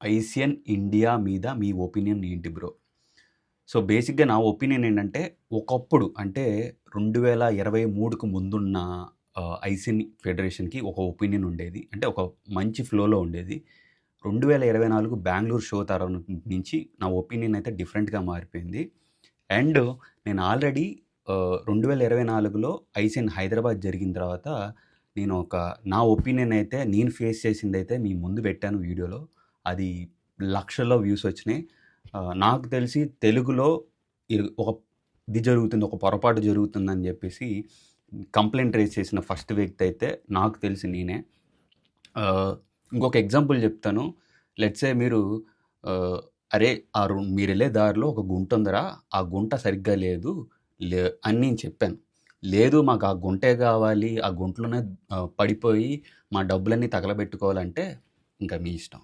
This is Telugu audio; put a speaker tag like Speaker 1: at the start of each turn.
Speaker 1: ఐసియన్ ఇండియా మీద మీ ఒపీనియన్ ఏంటి బ్రో? సో, బేసిక్‌గా నా ఒపీనియన్ ఏంటంటే, ఒకప్పుడు అంటే 2023కు ముందున్న ఐసియన్ ఫెడరేషన్‌కి ఒక ఒపీనియన్ ఉండేది. అంటే ఒక మంచి ఫ్లోలో ఉండేది. 2024 బెంగుళూరు షో తరం నుంచి నా ఒపీనియన్ అయితే డిఫరెంట్‌గా మారిపోయింది. అండ్ నేను ఆల్రెడీ 2024లో ఐసియన్ హైదరాబాద్ జరిగిన తర్వాత నా ఒపీనియన్ అయితే నేను ఫేస్ చేసిందైతే మీ ముందు పెట్టాను వీడియోలో. అది లక్షల్లో వ్యూస్ వచ్చినాయి. నాకు తెలిసి తెలుగులో ఒక ఒక పొరపాటు జరుగుతుందని చెప్పేసి కంప్లైంట్ రైజ్ చేసిన ఫస్ట్ వ్యక్తి అయితే నాకు తెలిసి నేనే. ఇంకొక ఎగ్జాంపుల్ చెప్తాను. లెట్స్ సే మీరు అరే మీరు వెళ్ళే దారిలో ఒక గుంట ఉందిరా, ఆ గుంట సరిగ్గా లేదు అని నేను చెప్పాను. లేదు మాకు ఆ గుంటే కావాలి, ఆ గుంటలోనే పడిపోయి మా డబ్బులన్నీ తగలబెట్టుకోవాలంటే ఇంకా మీ ఇష్టం.